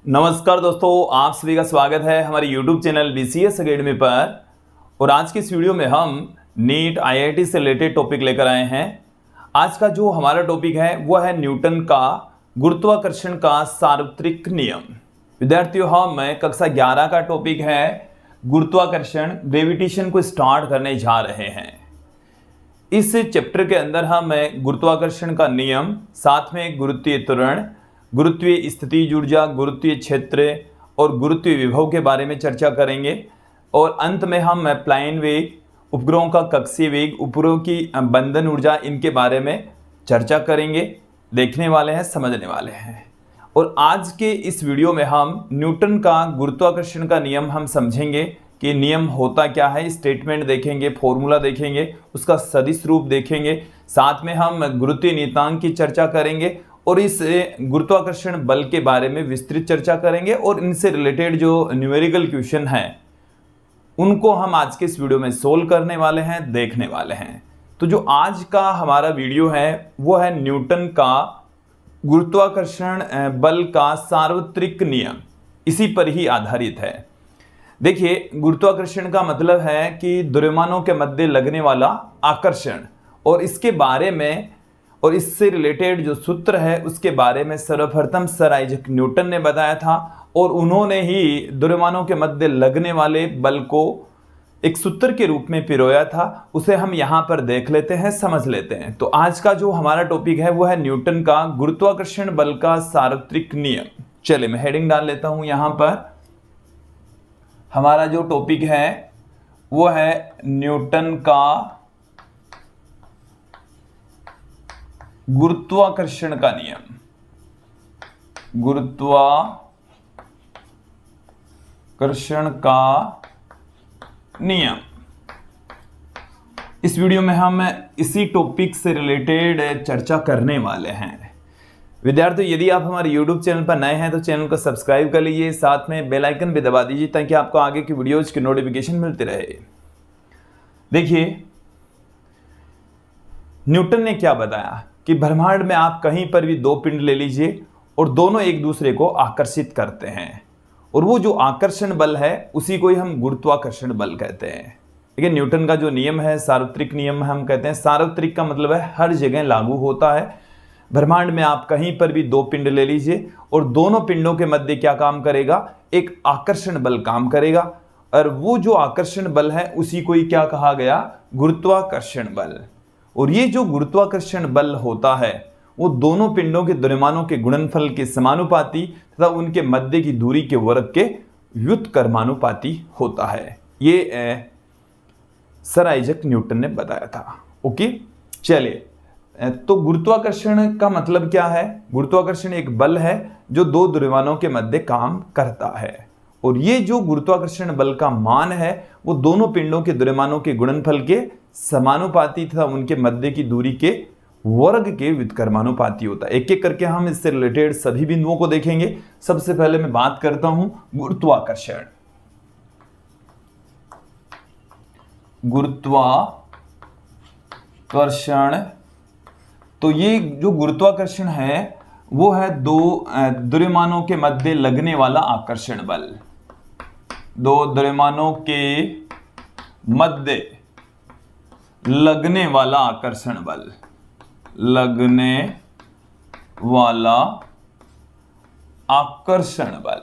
नमस्कार दोस्तों, आप सभी का स्वागत है हमारे YouTube चैनल BCS अकेडमी पर। और आज की इस वीडियो में हम नीट IIT से रिलेटेड टॉपिक लेकर आए हैं। आज का जो हमारा टॉपिक है वो है न्यूटन का गुरुत्वाकर्षण का सार्वत्रिक नियम। विद्यार्थियों, हम कक्षा 11 का टॉपिक है गुरुत्वाकर्षण, ग्रेविटेशन को स्टार्ट करने जा रहे हैं। इस चैप्टर के अंदर हम गुरुत्वाकर्षण का नियम, साथ में गुरुत्वीय त्वरण, गुरुत्वीय स्थितिज ऊर्जा, गुरुत्वीय क्षेत्र और गुरुत्वीय विभव के बारे में चर्चा करेंगे। और अंत में हम प्लाइन वेग, उपग्रहों का कक्षीय वेग, उपग्रहों की बंधन ऊर्जा, इनके बारे में चर्चा करेंगे, देखने वाले हैं, समझने वाले हैं। और आज के इस वीडियो में हम न्यूटन का गुरुत्वाकर्षण का नियम हम समझेंगे कि नियम होता क्या है, स्टेटमेंट देखेंगे, फॉर्मूला देखेंगे, उसका सदिश रूप देखेंगे, साथ में हम गुरुत्वीय नियतांक की चर्चा करेंगे और इस गुरुत्वाकर्षण बल के बारे में विस्तृत चर्चा करेंगे। और इनसे रिलेटेड जो न्यूमेरिकल क्वेश्चन हैं उनको हम आज के इस वीडियो में सोल्व करने वाले हैं, देखने वाले हैं। तो जो आज का हमारा वीडियो है वो है न्यूटन का गुरुत्वाकर्षण बल का सार्वत्रिक नियम, इसी पर ही आधारित है। देखिए, गुरुत्वाकर्षण का मतलब है कि द्रव्यमानों के मध्य लगने वाला आकर्षण, और इसके बारे में और इससे रिलेटेड जो सूत्र है उसके बारे में सर्वप्रथम सर आइजैक न्यूटन ने बताया था। और उन्होंने ही द्रव्यमानों के मध्य लगने वाले बल को एक सूत्र के रूप में पिरोया था। उसे हम यहाँ पर देख लेते हैं, समझ लेते हैं। तो आज का जो हमारा टॉपिक है वो है न्यूटन का गुरुत्वाकर्षण बल का सार्वत्रिक नियम। चलिए मैं हेडिंग डाल लेता हूं। यहाँ पर हमारा जो टॉपिक है वो है न्यूटन का गुरुत्वाकर्षण का नियम। गुरुत्वाकर्षण का नियम। इस वीडियो में हम इसी टॉपिक से रिलेटेड चर्चा करने वाले हैं। विद्यार्थियों, यदि आप हमारे YouTube चैनल पर नए हैं तो चैनल को सब्सक्राइब कर लीजिए, साथ में बेल आइकन भी दबा दीजिए ताकि आपको आगे की वीडियोज की नोटिफिकेशन मिलती रहे। देखिए, न्यूटन ने क्या बताया कि ब्रह्मांड में आप कहीं पर भी दो पिंड ले लीजिए और दोनों एक दूसरे को आकर्षित करते हैं, और वो जो आकर्षण बल है उसी को ही हम गुरुत्वाकर्षण बल कहते हैं। लेकिन न्यूटन का जो नियम है, सार्वत्रिक नियम हम कहते हैं। सार्वत्रिक का मतलब है हर जगह लागू होता है। ब्रह्मांड में आप कहीं पर भी दो पिंड ले लीजिए और दोनों पिंडों के मध्य क्या काम करेगा, एक आकर्षण बल काम करेगा, और वो जो आकर्षण बल है उसी को ही क्या कहा गया, गुरुत्वाकर्षण बल। और ये जो गुरुत्वाकर्षण बल होता है वो दोनों पिंडों के द्रव्यमानों के गुणनफल के समानुपाती तथा उनके मध्य की दूरी के वर्ग के व्युत्क्रमानुपाती होता है। ये सर आइजैक न्यूटन ने बताया था। ओके, चलिए, तो गुरुत्वाकर्षण का मतलब क्या है? गुरुत्वाकर्षण एक बल है जो दो द्रव्यमानों के मध्य काम करता है, और ये जो गुरुत्वाकर्षण बल का मान है वो दोनों पिंडों के द्रव्यमानों के गुणनफल के समानुपाती तथा उनके मध्य की दूरी के वर्ग के व्युत्क्रमानुपाती होता है। एक एक करके हम इससे रिलेटेड सभी बिंदुओं को देखेंगे। सबसे पहले मैं बात करता हूं गुरुत्वाकर्षण। गुरुत्वाकर्षण, तो ये जो गुरुत्वाकर्षण है वो है दो द्रव्यमानों के मध्य लगने वाला आकर्षण बल। दो द्रव्यमानों के मध्य लगने वाला आकर्षण बल, लगने वाला आकर्षण बल,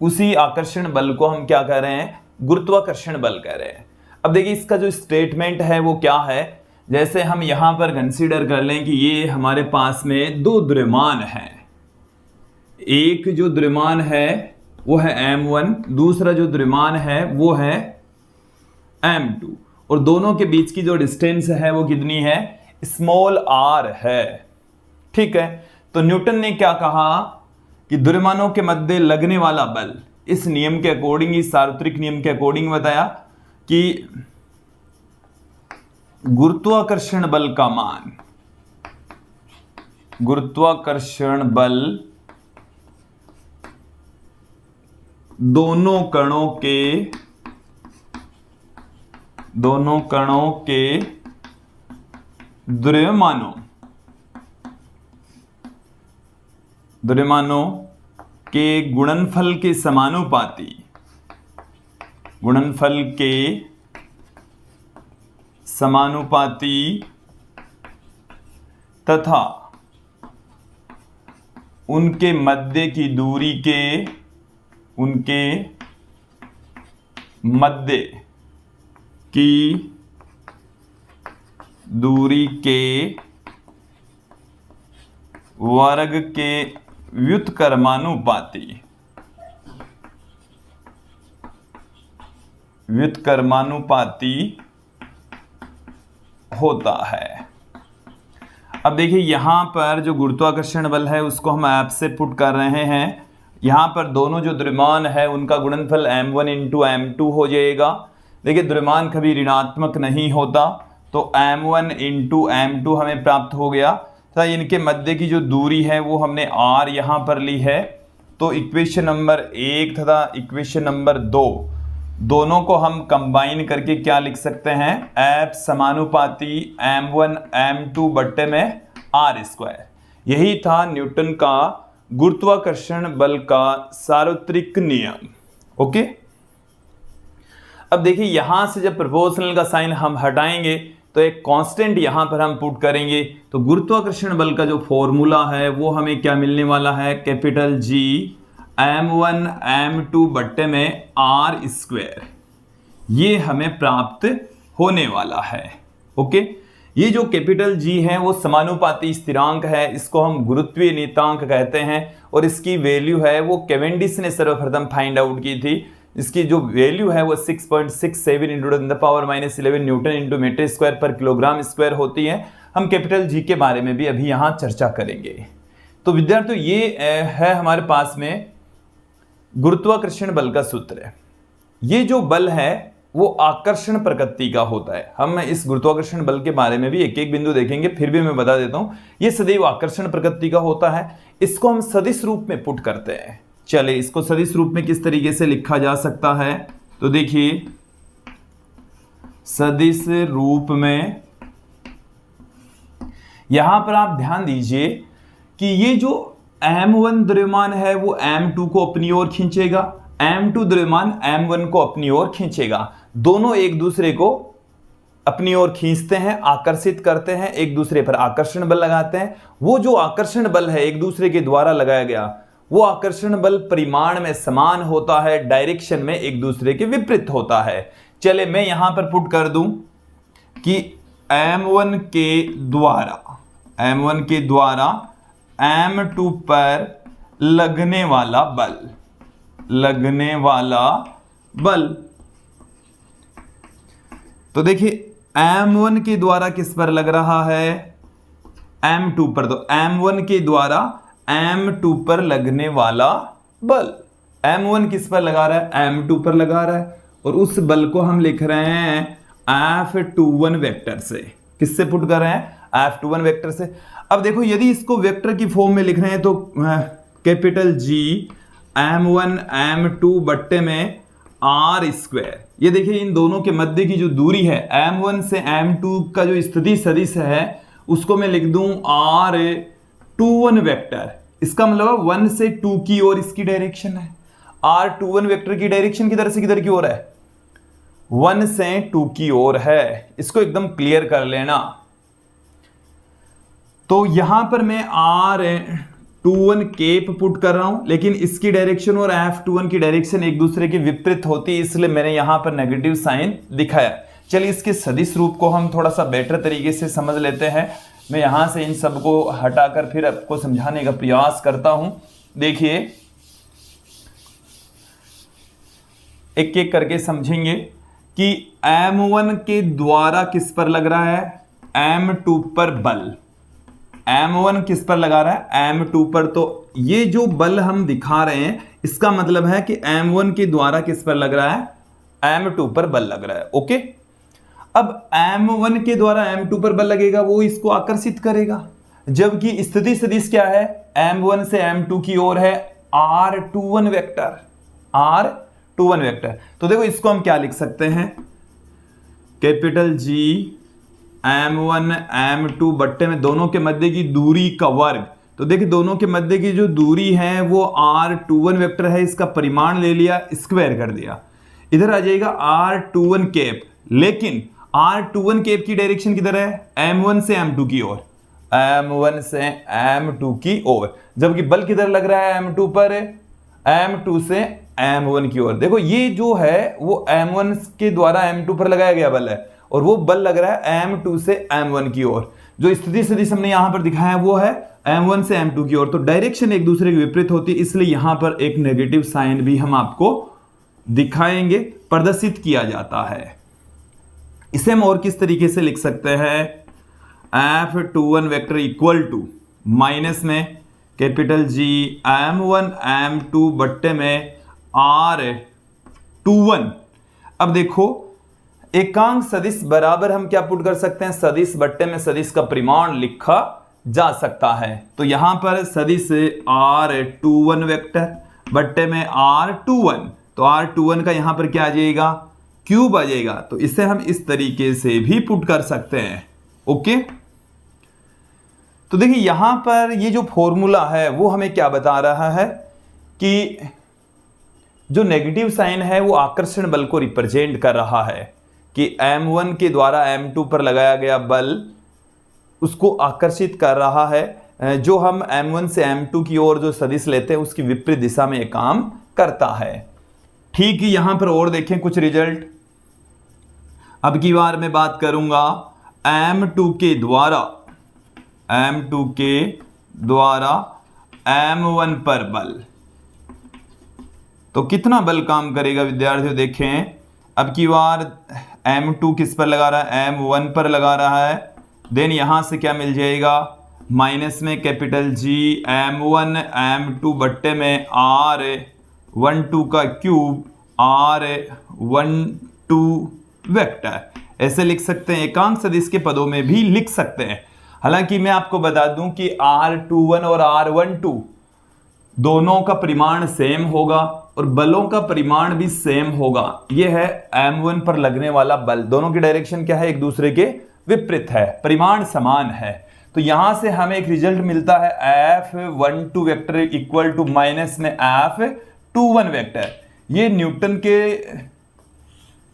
उसी आकर्षण बल को हम क्या कह रहे हैं, गुरुत्वाकर्षण बल कह रहे हैं। अब देखिए, इसका जो स्टेटमेंट है वो क्या है। जैसे हम यहां पर कंसीडर कर लें कि ये हमारे पास में दो द्रव्यमान हैं। एक जो द्रव्यमान है वो है m1, दूसरा जो द्रव्यमान है वो है m2, और दोनों के बीच की जो डिस्टेंस है वो कितनी है, स्मॉल r है। ठीक है, तो न्यूटन ने क्या कहा कि द्रव्यमानों के मध्य लगने वाला बल, इस नियम के अकॉर्डिंग, इस सार्वत्रिक नियम के अकॉर्डिंग बताया कि गुरुत्वाकर्षण बल का मान, गुरुत्वाकर्षण बल दोनों कणों के द्रव्यमानों द्रव्यमानों के गुणनफल के समानुपाती, गुणनफल के समानुपाती तथा उनके मध्य की दूरी के, उनके मध्य की दूरी के वर्ग के व्युत्क्रमानुपाती, व्युत्क्रमानुपाती होता है। अब देखिए यहां पर जो गुरुत्वाकर्षण बल है उसको हम ऐप से पुट कर रहे हैं। यहां पर दोनों जो द्रव्यमान है उनका गुणनफल m1 इंटू m2 हो जाएगा। देखिए द्रव्यमान कभी ऋणात्मक नहीं होता, तो m1 इंटू m2 हमें प्राप्त हो गया तथा इनके मध्य की जो दूरी है वो हमने r यहां पर ली है। तो इक्वेशन नंबर 1 तथा इक्वेशन नंबर 2 दोनों को हम कंबाइन करके क्या लिख सकते हैं, F समानुपाती m1 m2 बट्टे में r स्क्वायर। यही था न्यूटन का गुरुत्वाकर्षण बल का सार्वत्रिक नियम। ओके, अब देखिए यहां से जब प्रोपोर्शनल का साइन हम हटाएंगे तो एक कांस्टेंट यहां पर हम पुट करेंगे, तो गुरुत्वाकर्षण बल का जो फॉर्मूला है वो हमें क्या मिलने वाला है, कैपिटल G m1 m2 बट्टे में r स्क्वायर, ये हमें प्राप्त होने वाला है। ओके, ये जो कैपिटल G है वो समानुपाती स्थिरांक है, इसको हम गुरुत्वीय नियतांक कहते हैं और इसकी वैल्यू है वो कैवेंडिश ने सर्वप्रथम फाइंड आउट की थी। इसकी जो वैल्यू है वो 6.67 into the power -11 newton into metre square per kilogram square होती है। हम कैपिटल G के बारे में भी अभी यहाँ चर्चा करेंगे। तो विद्यार्थियों ये है हमारे पास में गुरुत्वाकर्षण बल का सूत्र। ये जो बल है वो आकर्षण प्रकृति का होता है। हम इस गुरुत्वाकर्षण बल के बारे में भी एक एक बिंदु देखेंगे, फिर भी मैं बता देता हूं ये सदैव आकर्षण प्रकृति का होता है। इसको हम सदिश रूप में पुट करते हैं। चलिए इसको सदिश रूप में किस तरीके से लिखा जा सकता है, तो देखिए सदिश रूप में यहां पर आप ध्यान दीजिए कि ये जो m1 द्रव्यमान है वो m2 को अपनी ओर खींचेगा, m2 द्रव्यमान m1 को अपनी ओर खींचेगा। दोनों एक दूसरे को अपनी ओर खींचते हैं, आकर्षित करते हैं, एक दूसरे पर आकर्षण बल लगाते हैं। वो जो आकर्षण बल है एक दूसरे के द्वारा लगाया गया, वो आकर्षण बल परिमाण में समान होता है, डायरेक्शन में एक दूसरे के विपरीत होता है। चले मैं यहां पर पुट कर दूं कि m1 के द्वारा m2 पर लगने वाला बल, तो देखिए m1 के द्वारा किस पर लग रहा है, m2 पर। तो m1 के द्वारा m2 पर लगने वाला बल, m1 किस पर लगा रहा है, m2 पर लगा रहा है, और उस बल को हम लिख रहे हैं F21 वेक्टर से। किससे पुट कर रहे हैं, F21 वेक्टर से। अब देखो यदि इसको वेक्टर की फॉर्म में लिख रहे हैं तो कैपिटल G m1 m2 बट्टे में r स्क्वायर। ये देखिए इन दोनों के मध्य की जो दूरी है m1 से m2 का जो स्थिति सदिश है उसको मैं लिख दूं r21 वेक्टर। इसका मतलब 1 से 2 की ओर इसकी डायरेक्शन है। r21 वेक्टर की डायरेक्शन किधर से किधर की ओर है, 1 से 2 की ओर है। इसको एकदम क्लियर कर लेना। तो यहां पर मैं r21 केप पुट कर रहा हूं, लेकिन इसकी डायरेक्शन और F21 की डायरेक्शन एक दूसरे के विपरीत होती है, इसलिए मैंने यहां पर नेगेटिव साइन दिखाया। चलिए इसके सदिश रूप को हम थोड़ा सा बेटर तरीके से समझ लेते हैं। मैं यहां से इन सब को हटाकर फिर आपको समझाने का प्रयास करता हूं। देखिए एक एक करके समझेंगे कि m1 के द्वारा किस पर लग रहा है, m2 पर बल। m1 किस पर लगा रहा है, m2 पर। तो ये जो बल हम दिखा रहे हैं इसका मतलब है कि m1 के द्वारा किस पर लग रहा है, m2 पर बल लग रहा है। ओके, अब m1 के द्वारा m2 पर बल लगेगा, वो इसको आकर्षित करेगा, जबकि स्थिति सदिश क्या है, m1 से m2 की ओर है r21 वेक्टर, r21 वेक्टर। तो देखो इसको हम क्या लिख सकते हैं, कैपिटल G m1 m2 बट्टे में दोनों के मध्य की दूरी का वर्ग। तो देखिए दोनों के मध्य की जो दूरी है वो r21 वेक्टर है, इसका परिमाण ले लिया, स्क्वायर कर दिया, इधर आ जाएगा r21 कैप। लेकिन r21 कैप की डायरेक्शन किधर है, m1 से m2 की ओर, m1 से m2 की ओर, जबकि बल किधर लग रहा है m2 पर, m2 से m1 की ओर। देखो ये जो है वो m1 के द्वारा m2 पर लगाया गया बल है और वो बल लग रहा है m2 से m1 की ओर। जो स्थिति सदिश हमने यहां पर दिखाया है वो है m1 से m2 की ओर, तो डायरेक्शन एक दूसरे के विपरीत होती है, इसलिए यहां पर एक नेगेटिव साइन भी हम आपको दिखाएंगे, प्रदर्शित किया जाता है। इसे हम और किस तरीके से लिख सकते हैं, F21 vector equal to minus में कैपिटल G m1 m2 बट्टे में r21। अब देखो एकांक सदिश बराबर हम क्या पुट कर सकते हैं, सदिश बट्टे में सदिश का परिमाण लिखा जा सकता है। तो यहां पर सदिश r21 वेक्टर बट्टे में r21, तो r21 का यहां पर क्या आ जाएगा, क्यूब आ जाएगा। तो इसे हम इस तरीके से भी पुट कर सकते हैं। ओके, तो देखिए यहां पर ये जो फॉर्मूला है वो हमें क्या बता रहा है कि जो नेगेटिव साइन है वो आकर्षण बल को रिप्रेजेंट कर रहा है, कि m1 के द्वारा m2 पर लगाया गया बल उसको आकर्षित कर रहा है। जो हम m1 से m2 की ओर जो सदिश लेते हैं उसकी विपरीत दिशा में ये काम करता है। ठीक है, यहां पर और देखें कुछ रिजल्ट। अब की बार मैं बात करूंगा m2 के द्वारा m1 पर बल, तो कितना बल काम करेगा विद्यार्थियों, देखें। अब की बार m2 किस पर लगा रहा है, m1 पर लगा रहा है। देन यहां से क्या मिल जाएगा, माइनस में कैपिटल G m1 m2 बट्टे में r12 का क्यूब r12 वेक्टर, ऐसे लिख सकते हैं। एकांक सदिश के पदों में भी लिख सकते हैं। हालांकि मैं आपको बता दूं कि r21 और r12 दोनों का परिमाण सेम होगा और बलों का परिमाण भी सेम होगा। यह है m1 पर लगने वाला बल, दोनों की डायरेक्शन क्या है, एक दूसरे के विपरीत है, परिमाण समान है। तो यहां से हमें एक रिजल्ट मिलता है F12 vector equal to minus में F21 वेक्टर। ये न्यूटन के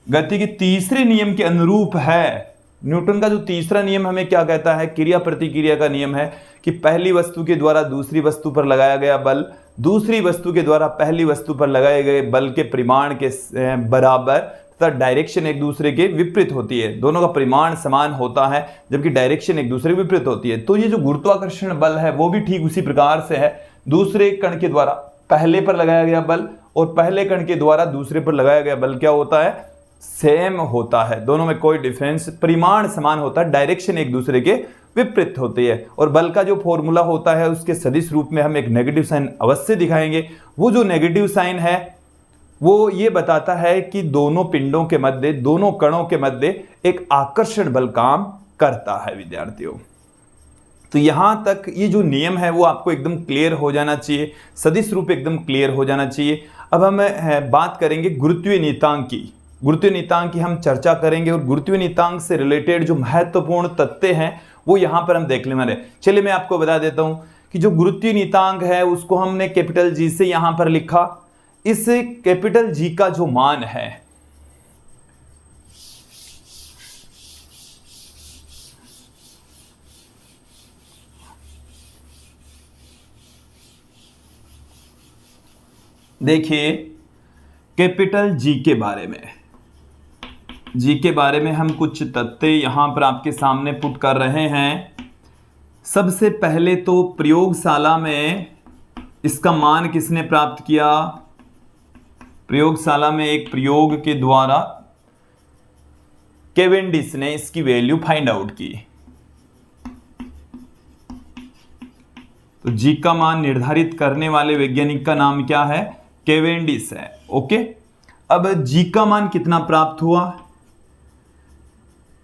गति के तीसरे नियम के अनुरूप है। न्यूटन का जो तीसरा नियम हमें क्या कहता है, क्रिया प्रतिक्रिया का नियम है, कि पहली वस्तु के द्वारा दूसरी वस्तु पर लगाया गया बल दूसरी वस्तु के द्वारा पहली वस्तु पर लगाए गए बल के परिमाण के बराबर तथा डायरेक्शन एक दूसरे के विपरीत होती है। दोनों का परिमाण समान होता है जबकि डायरेक्शन एक दूसरे के विपरीत होती है। तो ये जो गुरुत्वाकर्षण बल है वो भी ठीक उसी प्रकार से है। दूसरे कण के द्वारा पहले पर लगाया गया बल और पहले कण के द्वारा दूसरे पर लगाया गया बल क्या होता है, सेम होता है। दोनों में कोई डिफरेंस, परिमाण समान होता है, डायरेक्शन एक दूसरे के विपरीत होती है। और बल का जो फॉर्मूला होता है उसके सदिश रूप में हम एक नेगेटिव साइन अवश्य दिखाएंगे। वो जो नेगेटिव साइन है वो ये बताता है कि दोनों पिंडों के मध्य, दोनों कणों के मध्य एक आकर्षण बल काम करता है विद्यार्थियों। तो यहां तक ये जो नियम है वो आपको एकदम क्लियर हो जाना चाहिए, सदिश रूप एकदम क्लियर हो जाना चाहिए। अब हम बात करेंगे गुरुत्वीय नियतांक की। गुरुत्वीय नियतांक की हम चर्चा करेंगे और गुरुत्वीय नियतांक से रिलेटेड जो महत्वपूर्ण तथ्य हैं वो यहां पर हम देखने वाले। चलिए मैं आपको बता देता हूं कि जो गुरुत्वीय नियतांक है उसको हमने कैपिटल जी से यहां पर लिखा। इस कैपिटल जी का जो मान है देखिए कैपिटल जी के बारे में हम कुछ तथ्य यहां पर आपके सामने पुट कर रहे हैं। सबसे पहले तो प्रयोगशाला में इसका मान किसने प्राप्त किया, प्रयोगशाला में एक प्रयोग के द्वारा केवेंडिश ने इसकी वैल्यू फाइंड आउट की। तो जी का मान निर्धारित करने वाले वैज्ञानिक का नाम क्या है, केवेंडिश है। ओके, अब जी का मान कितना प्राप्त हुआ,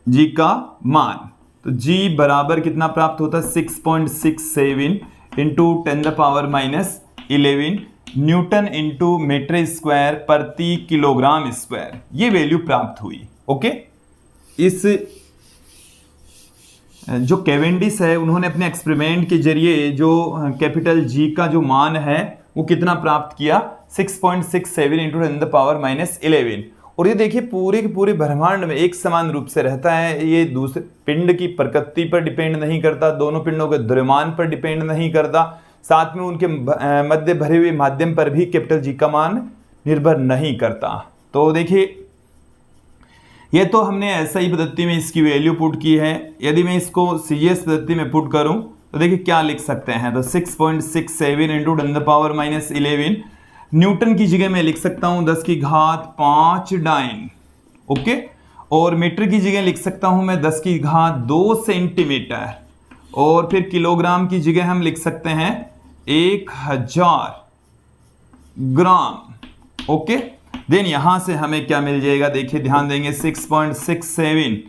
जी का मान, तो जी बराबर कितना प्राप्त होता है 6.67 into 10⁻⁻11 newton into metre square प्रति किलोग्राम स्क्वायर, ये वैल्यू प्राप्त हुई। ओके, जो कैवेंडिश है उन्होंने अपने एक्सपेरिमेंट के जरिए जो कैपिटल जी का जो मान है वो कितना प्राप्त किया, 6.67 इंटू 10⁻11। और ये देखिए पूरे के पूरे ब्रह्मांड में एक समान रूप से रहता है। ये दूसरे पिंड की प्रकृति पर डिपेंड नहीं करता, दोनों पिंडों के द्रव्यमान पर डिपेंड नहीं करता, साथ में उनके मध्य भरे हुए माध्यम पर भी कैपिटल जी का मान निर्भर नहीं करता। तो देखिए ये तो हमने एसआई पद्धति में इसकी वैल्यू पुट की है। यदि मैं इसको सीजीएस पद्धति में पुट करूं तो देखिए क्या लिख सकते हैं, तो 6.67 इंटू 10⁻11 न्यूटन की जगह मैं लिख सकता हूं 10⁵5 डाइन, ओके। और मीटर की जगह लिख सकता हूं मैं 10⁵2 सेंटीमीटर, और फिर किलोग्राम की जगह हम लिख सकते हैं 1000 ग्राम, ओके। देन यहां से हमें क्या मिल जाएगा, देखिए ध्यान देंगे 6.67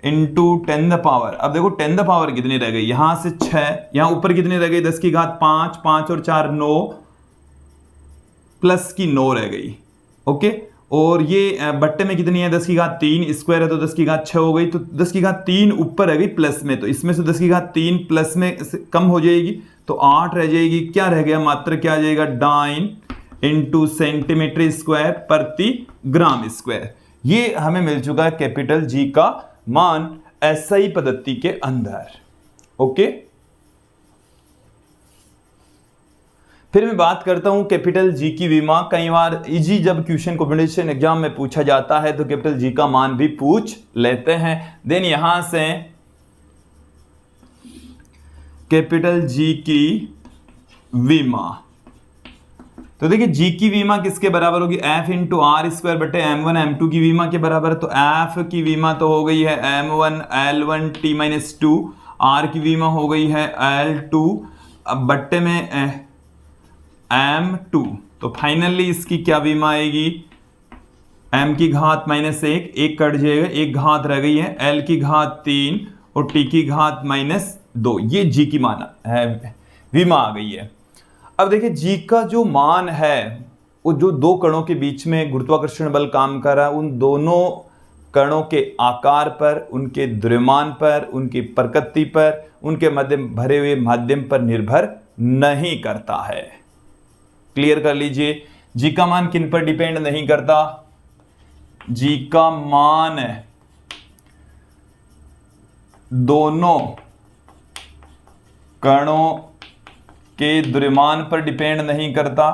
इंटू 10 पावर। अब देखो 10 पावर कितनी रह गई, यहां से 6, यहां ऊपर कितनी रह गई 10⁵5, 5 और 4 9, प्लस की 9 रह गई, ओके। और ये बट्टे में कितनी है 10⁵3 स्क्वायर है तो 10�6 हो गई, तो 10�3 ऊपर रह गई प्लस में, तो इसमें से 10�3 प्लस में कम हो जाएगी तो 8 रह जाएगी। क्या रह गया, मात्र क्या आ जाएगा, डाइन इंटू सेंटीमीटर स्क्वायर प्रति ग्राम स्क्वायर। ये हमें मिल चुका है कैपिटल जी का मान एसआई पद्धति के अंदर, ओके। फिर मैं बात करता हूं कैपिटल जी की विमा। कई बार इजी जब क्वेश्चन कॉम्पिटिशन एग्जाम में पूछा जाता है तो कैपिटल जी का मान भी पूछ लेते हैं। देन यहां से कैपिटल जी की विमा, तो देखिए जी की विमा किसके बराबर होगी, एफ इंटू आर स्क्वायर बटे m1 m2 की विमा के बराबर। तो एफ की विमा तो हो गई है m1 L1 t-2, आर की विमा हो गई है L2 अब बट्टे में m2। तो फाइनली इसकी क्या विमा आएगी, m की घात -1, एक कट जाएगा, एक घात रह गई है, l की घात 3 और t की घात -2। ये जी की मान है, विमा आ गई है। अब देखिए जी का जो मान है वो जो दो कणों के बीच में गुरुत्वाकर्षण बल काम कर रहा है, उन दोनों कणों के आकार पर, उनके द्रव्यमान पर, उनकी प्रकृति पर, उनके मध्य भरे हुए माध्यम पर निर्भर नहीं करता है। क्लियर कर लीजिए, जी का मान किन पर डिपेंड नहीं करता, जी का मान दोनों कणों के द्रव्यमान पर डिपेंड नहीं करता।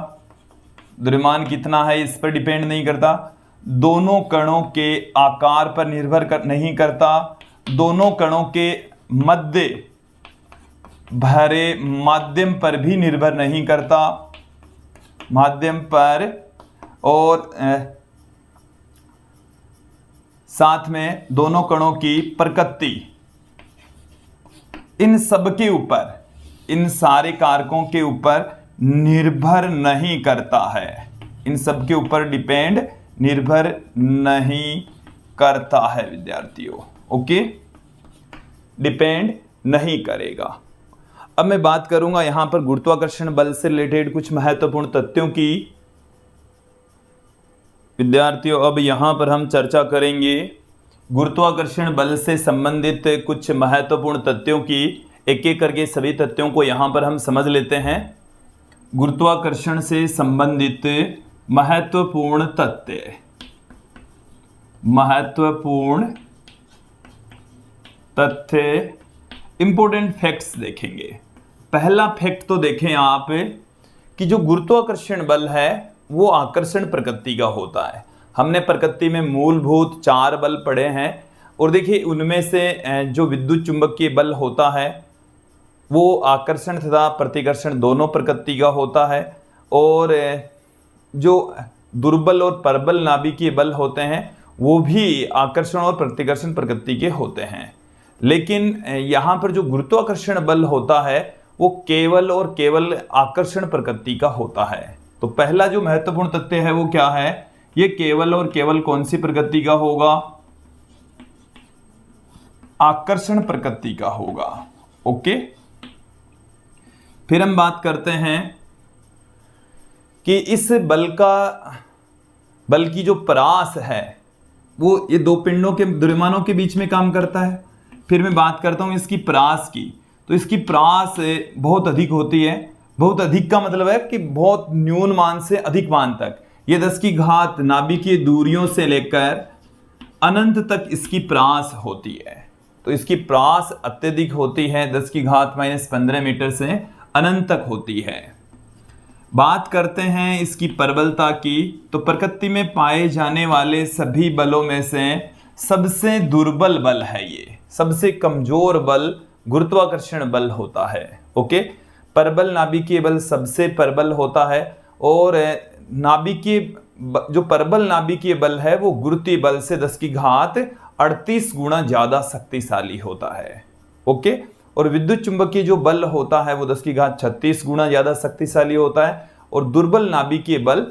द्रव्यमान कितना है इस पर डिपेंड नहीं करता। दोनों कणों के आकार पर निर्भर नहीं करता। दोनों कणों के मध्य भरे माध्यम पर भी निर्भर नहीं करता, माध्यम पर, और साथ में दोनों कणों की प्रकृति, इन सब के ऊपर, इन सारे कारकों के ऊपर निर्भर नहीं करता है। इन सब के ऊपर डिपेंड, निर्भर नहीं करता है विद्यार्थियों, ओके, डिपेंड नहीं करेगा। अब मैं बात करूंगा यहां पर गुरुत्वाकर्षण बल से रिलेटेड कुछ महत्वपूर्ण तथ्यों की। विद्यार्थियों अब यहां पर हम चर्चा करेंगे गुरुत्वाकर्षण बल से संबंधित कुछ महत्वपूर्ण तथ्यों की। एक एक करके सभी तथ्यों को यहां पर हम समझ लेते हैं। गुरुत्वाकर्षण से संबंधित महत्वपूर्ण तथ्य, महत्वपूर्ण तथ्य, इंपॉर्टेंट फैक्ट्स देखेंगे। पहला फैक्ट तो देखें आप कि जो गुरुत्वाकर्षण बल है वो आकर्षण प्रकृति का होता है। हमने प्रकृति में मूलभूत 4 बल पढ़े हैं और देखिए उनमें से जो विद्युत चुंबकीय बल होता है वो आकर्षण तथा प्रतिकर्षण दोनों प्रकृति का होता है, और जो दुर्बल और प्रबल नाभिकीय बल होते हैं वो भी आकर्षण और प्रतिकर्षण प्रकृति के होते हैं। लेकिन यहाँ पर जो गुरुत्वाकर्षण बल होता है वो केवल और केवल आकर्षण प्रकृति का होता है। तो पहला जो महत्वपूर्ण तथ्य है वो क्या है, ये केवल और केवल कौन सी प्रकृति का होगा, आकर्षण प्रकृति का होगा, ओके। फिर हम बात करते हैं कि इस बल की जो परास है वो ये दो पिंडों के द्रव्यमानों के बीच में काम करता है। फिर मैं बात करता हूं इसकी प्रास की, तो इसकी प्रास बहुत अधिक होती है। बहुत अधिक का मतलब है कि बहुत न्यून मान से अधिक मान तक। ये 10 की घात नाभिकीय दूरियों से लेकर अनंत तक इसकी प्रास होती है। तो इसकी प्रास अत्यधिक होती है, 10 की घात -15 मीटर से अनंत तक होती है। बात करते हैं इसकी प्रबलता की, तो प्रकृति में पाए जाने वाले सभी बलों में से सबसे दुर्बल बल है ये, सबसे कमजोर बल गुरुत्वाकर्षण बल होता है। ओके, प्रबल नाभिकीय बल सबसे प्रबल होता है और नाभिकीय जो प्रबल नाभिकीय बल है वो गुरुत्वीय बल से 10 की घात 38 गुना ज्यादा शक्तिशाली होता है। ओके, और विद्युत चुंबकीय जो बल होता है वो 10 की घात 36 गुना ज्यादा शक्तिशाली होता है और दुर्बल नाभिकीय बल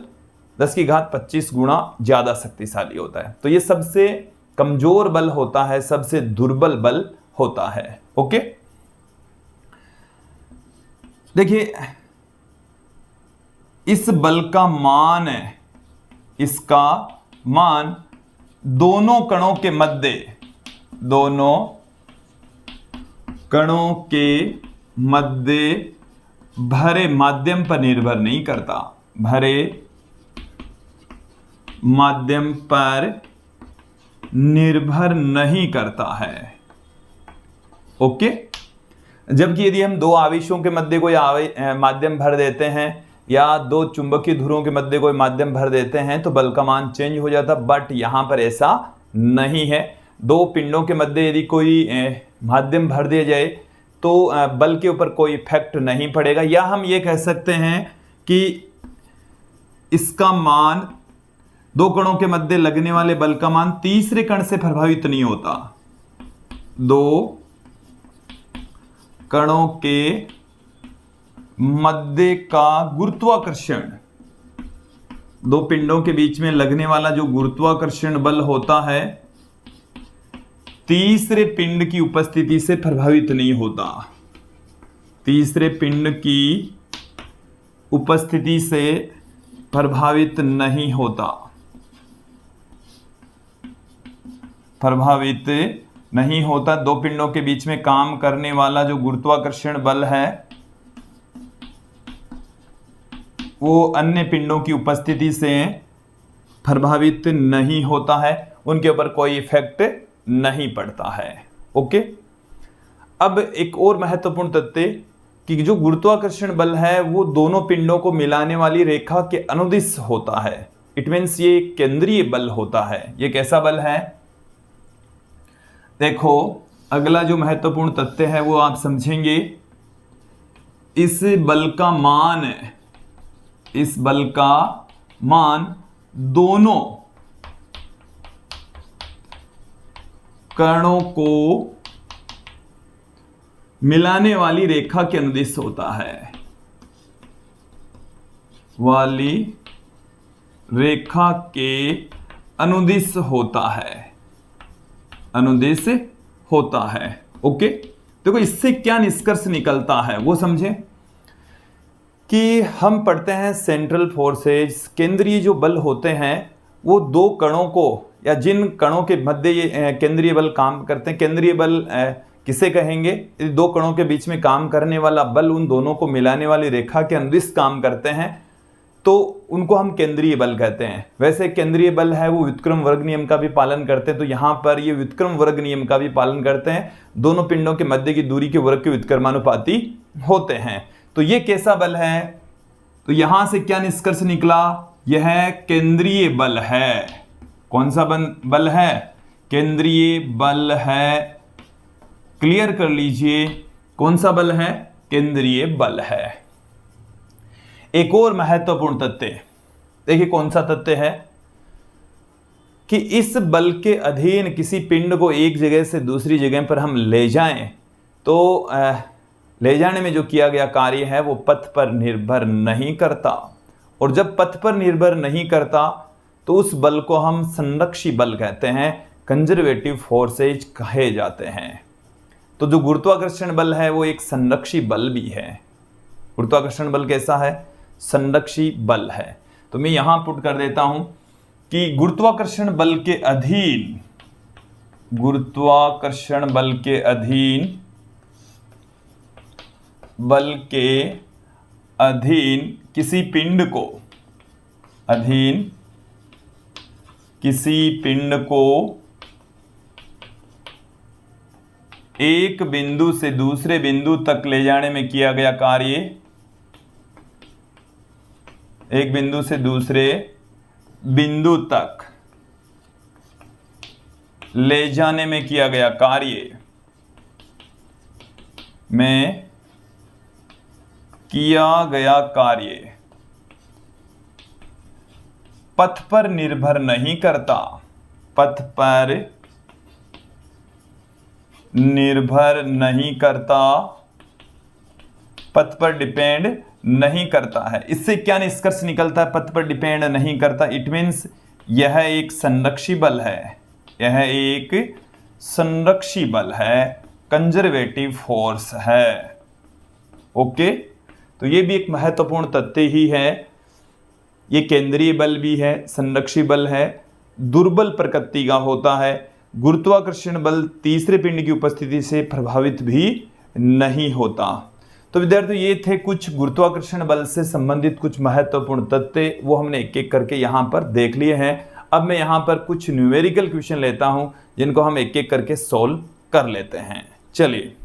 10 की घात 25 गुना ज्यादा शक्तिशाली होता है। तो ये सबसे कमजोर बल होता है, सबसे दुर्बल बल होता है। ओके, देखिए इस बल का मान है, इसका मान दोनों कणों के मध्य, दोनों कणों के मध्य भरे माध्यम पर निर्भर नहीं करता, भरे माध्यम पर निर्भर नहीं करता है। ओके, जबकि यदि हम दो आवेशों के मध्य कोई माध्यम भर देते हैं या दो चुंबकीय ध्रुवों के मध्य कोई माध्यम भर देते हैं तो बल का मान चेंज हो जाता, बट यहां पर ऐसा नहीं है। दो पिंडों के मध्य यदि कोई माध्यम भर दिया जाए तो बल के ऊपर कोई इफेक्ट नहीं पड़ेगा, या हम ये कह सकते हैं कि इसका मान, दो कणों के मध्य लगने वाले बल का मान तीसरे कण से प्रभावित नहीं होता। दो कणों के मध्य का गुरुत्वाकर्षण, दो पिंडों के बीच में लगने वाला जो गुरुत्वाकर्षण बल होता है तीसरे पिंड की उपस्थिति से प्रभावित नहीं होता, तीसरे पिंड की उपस्थिति से प्रभावित नहीं होता, प्रभावित नहीं होता। दो पिंडों के बीच में काम करने वाला जो गुरुत्वाकर्षण बल है वो अन्य पिंडों की उपस्थिति से प्रभावित नहीं होता है, उनके ऊपर कोई इफेक्ट नहीं पड़ता है। ओके, अब एक और महत्वपूर्ण तथ्य कि जो गुरुत्वाकर्षण बल है वो दोनों पिंडों को मिलाने वाली रेखा के अनुदिश होता है। इट मीन्स ये केंद्रीय बल होता है। ये कैसा बल है? देखो, अगला जो महत्वपूर्ण तथ्य है वो आप समझेंगे। इस बल का मान, इस बल का मान दोनों कणों को मिलाने वाली रेखा के अनुदिश होता है, वाली रेखा के अनुदिश होता है, अनुदिश होता है। ओके, देखो इससे क्या निष्कर्ष निकलता है वो समझें कि हम पढ़ते हैं सेंट्रल फोर्सेज, केंद्रीय जो बल होते हैं वो दो कणों को या जिन कणों के मध्य ये केंद्रीय बल काम करते हैं, केंद्रीय बल किसे कहेंगे? दो कणों के बीच में काम करने वाला बल उन दोनों को मिलाने वाली रेखा के अनुदिश काम करते हैं तो उनको हम केंद्रीय बल कहते हैं। वैसे केंद्रीय बल है वो व्युत्क्रम वर्ग नियम का भी पालन करते हैं, तो यहां पर ये व्युत्क्रम वर्ग नियम का भी पालन करते हैं। दोनों पिंडों के मध्य की दूरी के वर्ग के व्युत्क्रमानुपाती होते हैं। तो ये कैसा बल है? तो यहां से क्या निष्कर्ष निकला? यह केंद्रीय बल है। कौन सा बल है? केंद्रीय बल है। क्लियर कर लीजिए, कौन सा बल है? केंद्रीय बल है। एक और महत्वपूर्ण तथ्य देखिए, कौन सा तथ्य है कि इस बल के अधीन किसी पिंड को एक जगह से दूसरी जगह पर हम ले जाएं तो ले जाने में जो किया गया कार्य है वो पथ पर निर्भर नहीं करता, और जब पथ पर निर्भर नहीं करता तो उस बल को हम संरक्षी बल कहते हैं, कंजर्वेटिव फोर्सेज कहे जाते हैं। तो जो गुरुत्वाकर्षण बल है वो एक संरक्षी बल भी है। गुरुत्वाकर्षण बल कैसा है? संरक्षी बल है। तो मैं यहां पुट कर देता हूं कि गुरुत्वाकर्षण बल के अधीन, गुरुत्वाकर्षण बल के अधीन किसी पिंड को एक बिंदु से दूसरे बिंदु तक ले जाने में किया गया कार्य, एक बिंदु से दूसरे बिंदु तक ले जाने में किया गया कार्य पथ पर निर्भर नहीं करता, पथ पर डिपेंड नहीं करता है। इससे क्या निष्कर्ष निकलता है? पथ पर डिपेंड नहीं करता, इट मीन्स यह एक संरक्षी बल है, कंजर्वेटिव फोर्स है। ओके, तो ये भी एक महत्वपूर्ण तथ्य ही है। ये केंद्रीय बल भी है, संरक्षी बल है, दुर्बल प्रकृति का होता है। गुरुत्वाकर्षण बल तीसरे पिंड की उपस्थिति से प्रभावित भी नहीं होता। तो विद्यार्थियों, ये थे कुछ गुरुत्वाकर्षण बल से संबंधित कुछ महत्वपूर्ण तथ्य, वो हमने एक एक करके यहाँ पर देख लिए हैं। अब मैं यहाँ पर कुछ न्यूमेरिकल क्वेश्चन लेता हूं जिनको हम एक एक करके सॉल्व कर लेते हैं। चलिए,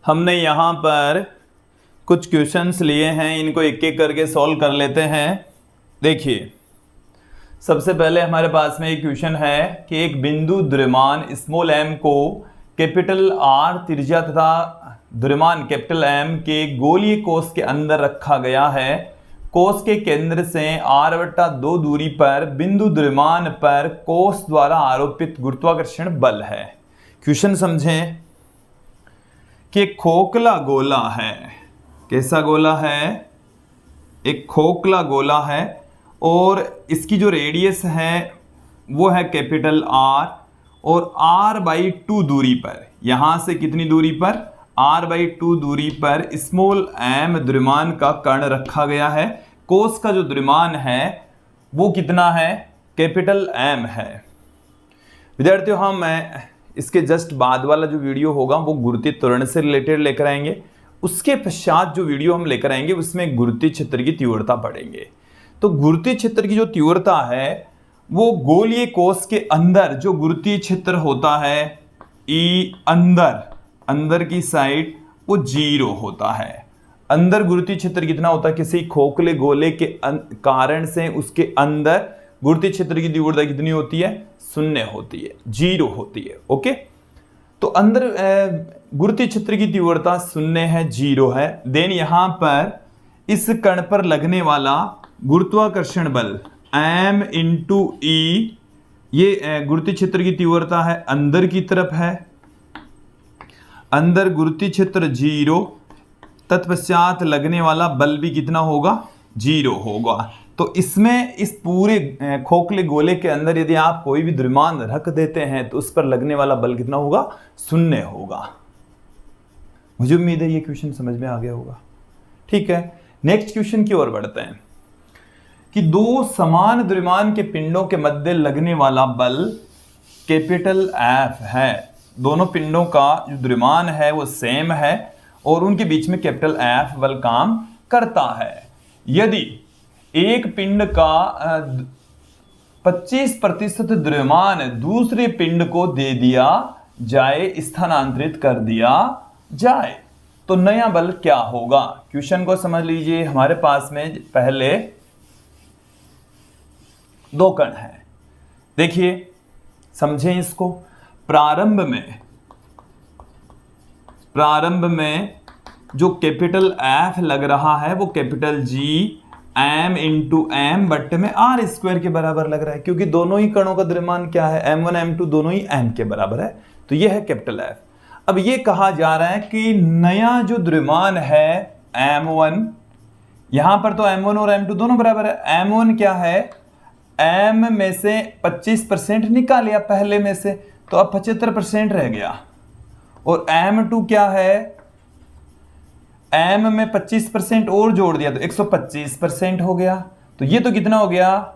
हमने यहाँ पर कुछ क्वेश्चंस लिए हैं, इनको एक एक करके सॉल्व कर लेते हैं। देखिए, सबसे पहले हमारे पास में एक क्वेश्चन है कि एक बिंदु द्रव्यमान स्मॉल m को कैपिटल R त्रिज्या तथा द्रव्यमान कैपिटल M के गोलीय कोश के अंदर रखा गया है। कोश के केंद्र से r/2 दूरी पर बिंदु द्रव्यमान पर कोश द्वारा आरोपित गुरुत्वाकर्षण बल है। क्वेश्चन समझें कि एक खोखला गोला है। कैसा गोला है? एक खोखला गोला है और इसकी जो रेडियस है वो है कैपिटल R, और r/2 दूरी पर, यहां से कितनी दूरी पर? r/2 दूरी पर स्मॉल m द्रव्यमान का कण रखा गया है। कोश का जो द्रव्यमान है वो कितना है? कैपिटल M है। विद्यार्थियों, हम इसके जस्ट बाद वाला जो वीडियो होगा वो गुरुत्वीय त्वरण से रिलेटेड लेकर आएंगे। उसके पश्चात जो वीडियो हम लेकर आएंगे उसमें गुरुत्वीय क्षेत्र की तीव्रता पढ़ेंगे। तो गुरुत्वीय क्षेत्र की जो तीव्रता है वो गोलीय कोश के अंदर जो गुरुत्वीय क्षेत्र होता है ई अंदर की साइड वो 0 होता है। अंदर गुरुत्वीय क्षेत्र कितना होता है? किसी खोखले गोले के कारण से उसके अंदर गुरुत्वीय क्षेत्र की तीव्रता कितनी होती है? 0 होती है, 0 होती है। ओके, तो अंदर गुरुत्वीय क्षेत्र की तीव्रता 0 है, 0 है। देन यहां पर इस कण पर लगने वाला गुरुत्वाकर्षण बल m × E, ये गुरुत्वीय क्षेत्र की तीव्रता है, अंदर की तरफ है। अंदर गुरुत्वीय क्षेत्र 0, तत्पश्चात लगने वाला बल भी कितना होगा? 0 होगा। तो इसमें इस पूरे खोखले गोले के अंदर यदि आप कोई भी द्रव्यमान रख देते हैं तो उस पर लगने वाला बल कितना होगा? 0 होगा। मुझे उम्मीद है ये क्वेश्चन समझ में आ गया होगा। ठीक है, नेक्स्ट क्वेश्चन की ओर बढ़ते हैं कि दो समान द्रव्यमान के पिंडों के मध्य लगने वाला बल कैपिटल F है। दोनों पिंडों का जो द्रव्यमान है वो सेम है और उनके बीच में कैपिटल F बल काम करता है। यदि एक पिंड का 25% द्रव्यमान दूसरे पिंड को दे दिया जाए, स्थानांतरित कर दिया जाए, तो नया बल क्या होगा? क्वेश्चन को समझ लीजिए। हमारे पास में पहले दो कण हैं, देखिए समझें इसको। प्रारंभ में जो कैपिटल F लग रहा है वो कैपिटल G m × m बट्टे में r² के बराबर लग रहा है, क्योंकि दोनों ही कणों का द्रव्यमान क्या है? m1 m2 दोनों ही m के बराबर है। तो ये है कैपिटल F। अब ये कहा जा रहा है कि नया जो द्रव्यमान है m1, यहां पर तो m1 और m2 दोनों बराबर है। m1 क्या है? m में से 25% निकाल लिया पहले में से, तो अब 75% रह गया। और m2 क्या है? m में 25% और जोड़ दिया तो 125% हो गया। तो ये तो कितना हो गया,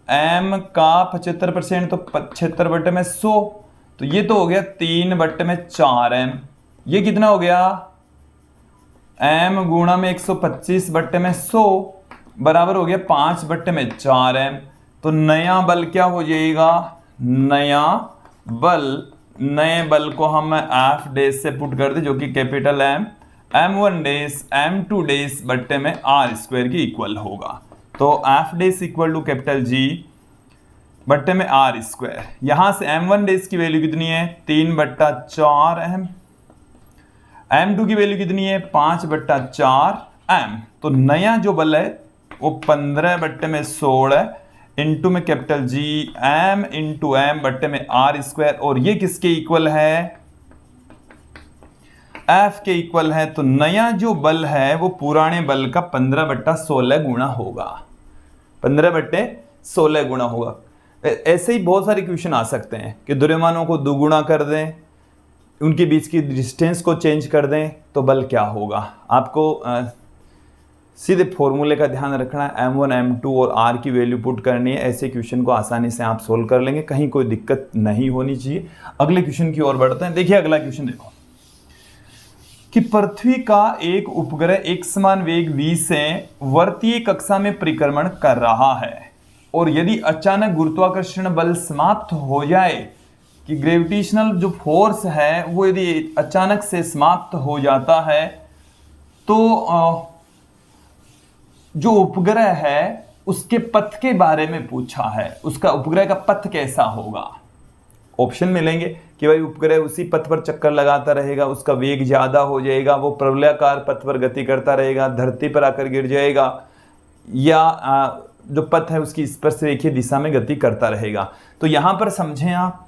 m का 75% तो 75/100, तो ये तो हो गया 3/4m। ये कितना हो गया, m गुणा में 125/100 बराबर हो गया 5/4m। तो नया बल क्या हो जाएगा, नए बल को हम F डैश से पुट कर दे, जो कि capital M m1 dash m2 dash बट्टे में r² की इक्वल होगा। तो F dash equal to capital G बट्टे में r²। यहां से m1 डैश की वैल्यू कितनी है, 3/4m, m2 की वैल्यू कितनी है, 5/4m। तो नया जो बल है वो 15/16 इंटू में capital G m into m बट्टे में r², और ये किसके इक्वल है, F के इक्वल है। तो नया जो बल है वो पुराने बल का 15/16 गुणा होगा, 15/16 गुणा होगा। ऐसे ही बहुत सारे क्वेश्चन आ सकते हैं कि द्रव्यमानों को दुगुना कर दें, उनके बीच की डिस्टेंस को चेंज कर दें, तो बल क्या होगा। आपको सीधे फॉर्मूले का ध्यान रखना है, m1 m2 और r की वैल्यू पुट करनी है। ऐसे क्वेश्चन को आसानी से आप सोल्व कर लेंगे, कहीं कोई दिक्कत नहीं होनी चाहिए। अगले क्वेश्चन की ओर बढ़ते हैं। देखिए अगला क्वेश्चन देखो कि पृथ्वी का एक उपग्रह एक समान वेग v से वर्तीय कक्षा में परिक्रमण कर रहा है, और यदि अचानक गुरुत्वाकर्षण बल समाप्त हो जाए, कि ग्रेविटेशनल जो फोर्स है वो यदि अचानक से समाप्त हो जाता है, तो जो उपग्रह है उसके पथ के बारे में पूछा है, उसका उपग्रह का पथ कैसा होगा। ऑप्शन मिलेंगे कि भाई उपग्रह उसी पथ पर चक्कर लगाता रहेगा, उसका वेग ज्यादा हो जाएगा, वो प्रवलयाकार पथ पर गति करता रहेगा, धरती पर आकर गिर जाएगा, या जो पथ है उसकी स्पर्श रेखीय दिशा में गति करता रहेगा। तो यहां पर समझें आप,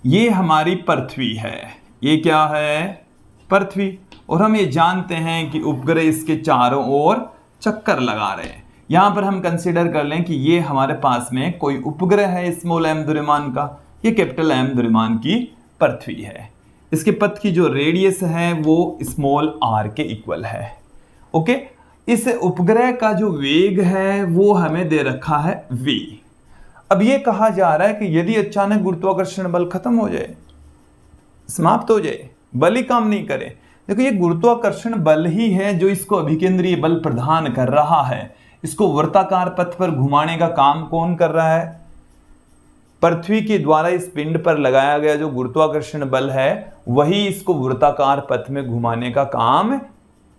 ये हमारी पृथ्वी है, ये क्या है, पृथ्वी, और हम ये जानते हैं कि उपग्रह इसके चारों ओर चक्कर लगा रहे हैं। यहां पर हम कंसीडर कर लें कि ये हमारे पास में कोई उपग्रह है स्मॉल m द्रव्यमान का, ये कैपिटल M द्रव्यमान की पृथ्वी है। इसके पथ की जो रेडियस है वो स्मॉल r के इक्वल है। ओके, इस उपग्रह का जो वेग है वो हमें दे रखा है v। अब ये कहा जा रहा है कि यदि अचानक गुरुत्वाकर्षण बल खत्म हो जाए, समाप्त हो जाए, बल ही काम नहीं करे। देखो ये गुरुत्वाकर्षण बल ही है जो इसको अभिकेंद्रीय बल प्रदान कर रहा है। इसको वृत्ताकार पथ पर घुमाने का काम कौन कर रहा है, पृथ्वी के द्वारा इस पिंड पर लगाया गया जो गुरुत्वाकर्षण बल है वही इसको वृत्ताकार पथ में घुमाने का काम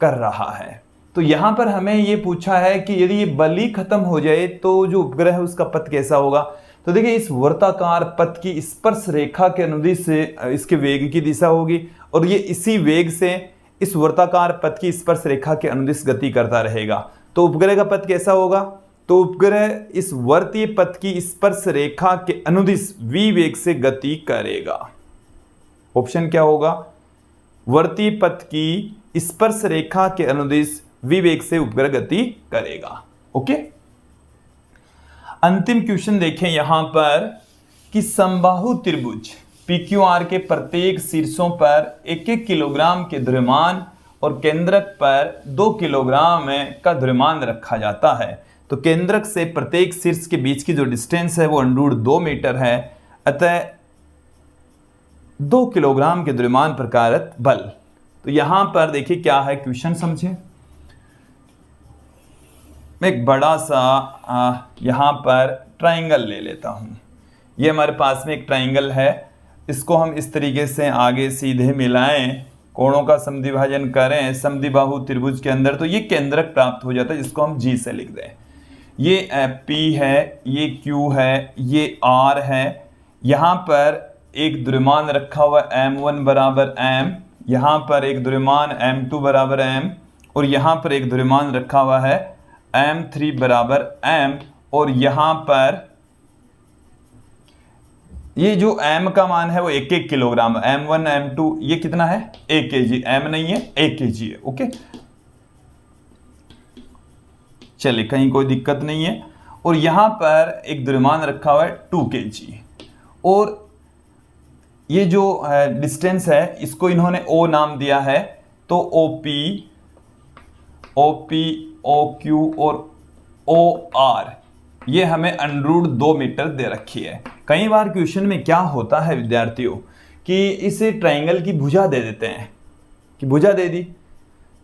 कर रहा है। तो यहां पर हमें ये पूछा है कि यदि ये बल ही खत्म हो जाए तो जो उपग्रह है उसका पथ कैसा होगा। तो देखिए इस वृत्ताकार पथ की स्पर्श रेखा के अनुदिश से इसके वेग की दिशा होगी, और ये इसी वेग से इस वृत्ताकार पथ की स्पर्श रेखा के अनुदिश गति करता रहेगा। तो उपग्रह का पथ कैसा होगा, तो उपग्रह इस वर्तीय पथ की स्पर्श रेखा के अनुदिश v वेग से गति करेगा। ऑप्शन क्या होगा, वर्तीय पथ की स्पर्श रेखा के अनुदिश v वेग से उपग्रह गति करेगा। ओके, अंतिम क्वेश्चन देखें यहां पर कि समबाहु त्रिभुज PQR के प्रत्येक शीर्षों पर 1-1 किलोग्राम के द्रव्यमान और केंद्रक पर 2 किलोग्राम का द्रव्यमान रखा जाता है। तो केंद्रक से प्रत्येक शीर्ष के बीच की जो डिस्टेंस है वो √2 मीटर है, अतः 2 किलोग्राम के द्रव्यमान पर कार्यरत बल। तो यहां पर देखिए क्या है क्वेश्चन, समझे। मैं एक बड़ा सा यहां पर ट्राइंगल ले लेता हूं। ये हमारे पास में एक ट्राइंगल है, इसको हम इस तरीके से आगे सीधे मिलाएं, कोणों का समद्विभाजन करें समद्विबाहु त्रिभुज के अंदर, तो ये केंद्रक प्राप्त हो जाता है, जिसको हम G से लिख दें। ये P है, ये Q है, ये R है। यहाँ पर एक द्रव्यमान रखा हुआ M1 बराबर M, यहाँ पर एक द्रव्यमान M2 बराबर M, और यहाँ पर एक द्रव्यमान रखा हुआ है M3 बराबर M, और यहाँ पर ये जो m का मान है वो 1-1 किलोग्राम, m1 m2 ये कितना है 1 kg, m नहीं है 1 kg है। ओके, चलिए कहीं कोई दिक्कत नहीं है। और यहां पर एक द्रव्यमान रखा हुआ है 2 kg, और ये जो डिस्टेंस है इसको इन्होंने O नाम दिया है। तो OP, OQ और OR ये हमें √2 मीटर दे रखी है। कई बार क्वेश्चन में क्या होता है विद्यार्थियों कि इस ट्रायंगल की भुजा दे देते हैं कि भुजा दे दी,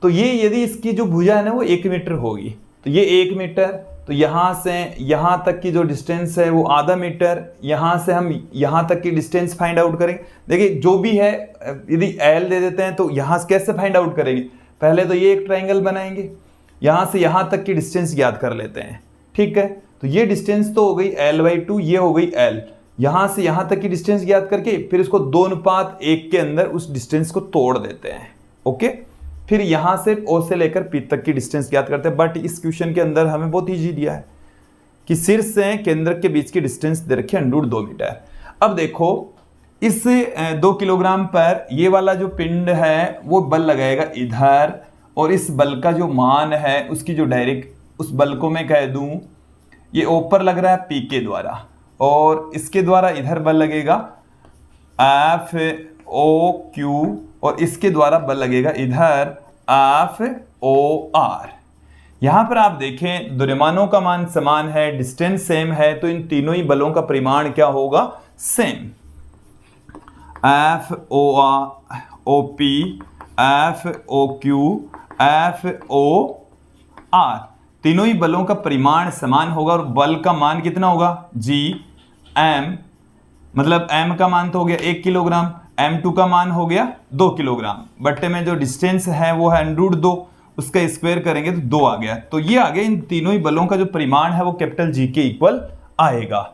तो ये यदि इसकी जो भुजा है ना वो 1 मीटर होगी, तो ये 1 मीटर, तो यहाँ से यहाँ तक की जो डिस्टेंस है वो आधा मीटर, यहाँ से हम यहाँ तक की डिस्टेंस फाइंड आउट करेंगे। देखिए जो भी है, यदि L दे देते हैं तो यहाँ से कैसे फाइंड आउट करेंगे, पहले तो ये एक ट्रायंगल बनाएंगे, यहाँ से यहाँ तक की डिस्टेंस ज्ञात कर लेते हैं। ठीक है, तो ये डिस्टेंस तो हो गई L/2, ये हो गई L। यहाँ से यहाँ तक की डिस्टेंस ज्ञात करके फिर इसको 2:1 के अंदर उस डिस्टेंस को तोड़ देते हैं। ओके, फिर यहां से O से लेकर P तक की डिस्टेंस ज्ञात करते हैं। बट इस क्वेश्चन के अंदर हमें बहुत इजी दिया है कि शीर्ष से केंद्रक के बीच की डिस्टेंस दे रखी है √2 मीटर। अब देखो इस 2 किलोग्राम पर ये वाला जो पिंड है वो बल लगाएगा इधर, और इस बल का जो मान है उसकी जो डायरेक्ट, उस बल को मैं कह दूं ये ऊपर लग रहा है P के द्वारा, और इसके द्वारा इधर बल लगेगा FOQ, और इसके द्वारा बल लगेगा इधर FOR। यहां पर आप देखें द्रव्यमानों का मान समान है, डिस्टेंस सेम है, तो इन तीनों ही बलों का परिमाण क्या होगा, सेम। FOP, FOQ, FOR, तीनों ही बलों का परिमाण समान होगा, और बल का मान कितना होगा, Gm, मतलब m का मान तो हो गया 1 किलोग्राम, m2 का मान हो गया 2 किलोग्राम, बट्टे में जो डिस्टेंस है वो है √2, उसका स्क्वायर करेंगे तो 2 आ गया। तो ये आ गया, इन तीनों ही बलों का जो परिमाण है वो कैपिटल G के इक्वल आएगा।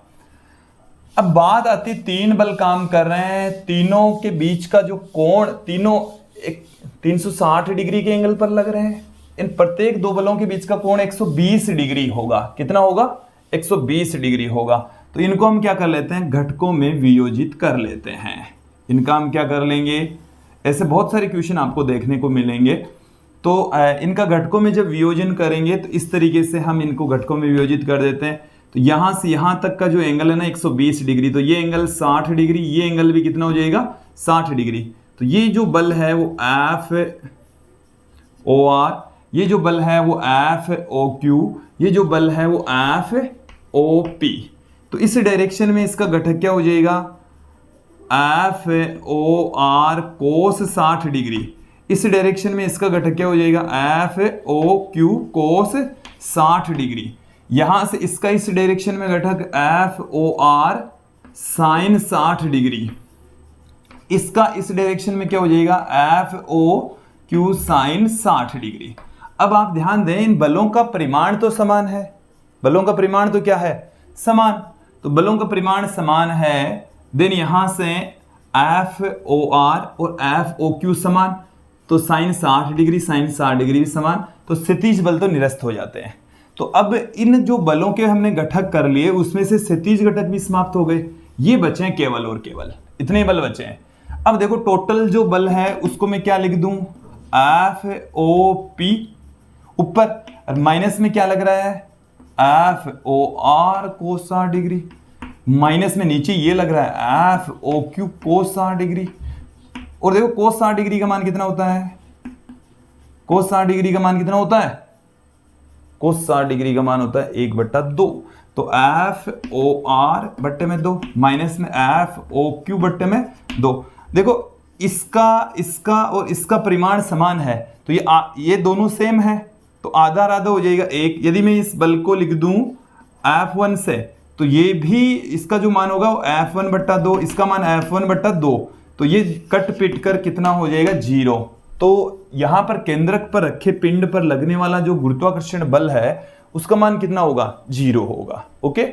अब बात आती, 3 बल काम कर रहे हैं, तीनों के बीच का जो कोण, तीनों 360 डिग्री के एंगल पर लग रहे हैं। इन प्रत्येक 2 बलों के बीच का कोण 120 डिग्री होगा। कितना होगा, 120 डिग्री होगा। तो इनको हम क्या कर लेते हैं, घटकों में वियोजित कर लेते हैं। इनका हम क्या कर लेंगे, ऐसे बहुत सारे क्वेश्चन आपको देखने को मिलेंगे, तो इनका घटकों में जब वियोजन करेंगे तो इस तरीके से हम इनको घटकों में वियोजित कर देते हैं। तो यहाँ से यहाँ तक का जो एंगल है ना 120 डिग्री, तो ये एंगल 60 डिग्री, ये एंगल भी कितना हो जाएगा, 60 डिग्री। तो ये जो बल है वो FOR, ये जो बल है वो FOQ, ये जो बल है वो FOP। तो इस डायरेक्शन में इसका घटक क्या हो जाएगा, FOR cos 60 डिग्री। इस डायरेक्शन में इसका घटक क्या हो जाएगा, FOQ cos 60 डिग्री। यहां से इसका इस डायरेक्शन में घटक FOR sin 60 डिग्री। इसका इस डायरेक्शन में क्या हो जाएगा, FOQ sin 60 डिग्री। अब आप ध्यान दें, इन बलों का परिमाण तो समान है, बलों का परिमाण तो क्या है, समान। तो बलों का परिमाण समान है, देन यहां से FOR और FOQ समान, तो साइन 60 डिग्री साइन 60 डिग्री भी समान, तो क्षैतिज बल तो निरस्त हो जाते हैं। तो अब इन जो बलों के हमने घटक कर लिए उसमें से क्षैतिज घटक भी समाप्त हो गए, ये बचे हैं केवल और केवल इतने बल बचे हैं। अब देखो टोटल जो बल है उसको मैं क्या लिख दूं, FOP ऊपर, और माइनस में क्या लग रहा है, FOR cos 60 डिग्री, माइनस में नीचे ये लग रहा है FOQ cos 60 डिग्री। और देखो cos 60 डिग्री का मान कितना होता है, cos 60 डिग्री का मान कितना होता है, cos 60 डिग्री का मान होता है 1/2। तो FOR बट्टे में 2 माइनस में FOQ बट्टे में 2। देखो इसका और इसका परिमाण समान है, तो ये दोनों सेम है, तो आधा आधा हो जाएगा 1। यदि मैं इस बल को लिख दूं F1 से, तो ये भी इसका जो मान होगा वो F1/2, इसका मान F1/2, तो ये कट पिट कर कितना हो जाएगा, 0। तो यहां पर केंद्रक पर रखे पिंड पर लगने वाला जो गुरुत्वाकर्षण बल है उसका मान कितना होगा, 0 होगा। ओके,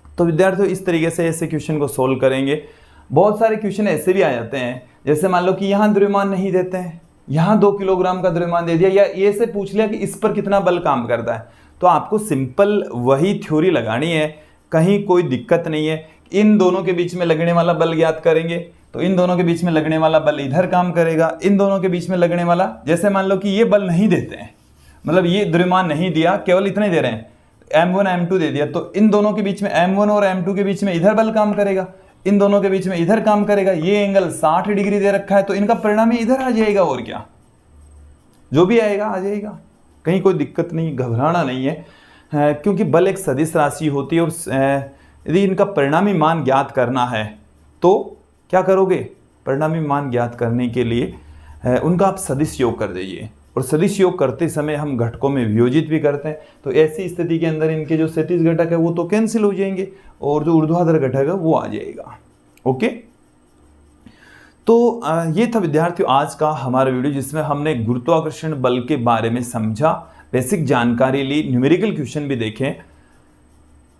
तो विद्यार्थियों इस तरीके से ऐसे क्वेश्चन को सोल्व करेंगे। बहुत सारे क्वेश्चन ऐसे भी आ जाते हैं, जैसे मान लो कि यहां द्रव्यमान नहीं देते हैं, यहां 2 किलोग्राम का द्रव्यमान दे दिया, या ये से पूछ लिया कि इस पर कितना बल काम करता है, तो आपको सिंपल वही थ्योरी लगानी है, कहीं कोई दिक्कत नहीं है। इन दोनों के बीच में लगने वाला बल ज्ञात करेंगे, तो इन दोनों के बीच में लगने वाला बल इधर काम करेगा, इन दोनों के बीच में लगने वाला, जैसे मान लो कि ये बल नहीं देते हैं, मतलब ये द्रव्यमान नहीं दिया, केवल इतना ही दे रहे हैं, M1 M2 दे दिया, तो इन दोनों के बीच में M1 और M2 के बीच में इधर बल काम करेगा, इन दोनों के बीच में इधर काम करेगा। ये एंगल 60 डिग्री दे रखा है, तो इनका परिणाम ही इधर आ जाएगा, और क्या, जो भी आएगा आ जाएगा, कहीं कोई दिक्कत नहीं, घबराना नहीं है। क्योंकि बल एक सदिश राशि होती है और यदि इनका परिणामी मान ज्ञात करना है तो क्या करोगे, परिणामी मान ज्ञात करने के लिए उनका आप सदिश योग कर दीजिए। और सदिश योग करते समय हम घटकों में वियोजित भी करते हैं, तो ऐसी स्थिति के अंदर इनके जो क्षैतिज घटक है वो तो कैंसिल हो जाएंगे और जो ऊर्ध्वाधर घटक है वो आ जाएगा। ओके, तो ये था विद्यार्थियों आज का हमारा वीडियो, जिसमें हमने गुरुत्वाकर्षण बल के बारे में समझा, बेसिक जानकारी ली, न्यूमेरिकल क्वेश्चन भी देखें।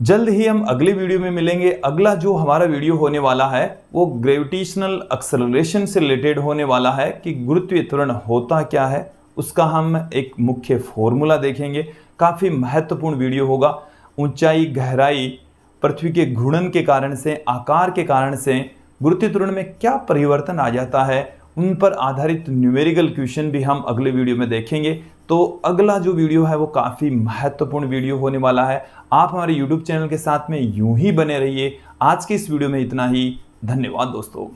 जल्द ही हम अगले वीडियो में मिलेंगे। अगला जो हमारा वीडियो होने वाला है वो ग्रेविटेशनल एक्सेलरेशन से रिलेटेड होने वाला है कि गुरुत्वीय त्वरण होता क्या है, उसका हम एक मुख्य फॉर्मूला देखेंगे। काफ़ी महत्वपूर्ण वीडियो होगा। ऊंचाई, गहराई, पृथ्वी के घूर्णन के कारण से, आकार के कारण से गुरुत्वीय त्वरण में क्या परिवर्तन आ जाता है, उन पर आधारित न्यूमेरिकल क्वेश्चन भी हम अगले वीडियो में देखेंगे। तो अगला जो वीडियो है वो काफ़ी महत्वपूर्ण वीडियो होने वाला है। आप हमारे YouTube चैनल के साथ में यूं ही बने रहिए। आज की इस वीडियो में इतना ही। धन्यवाद दोस्तों।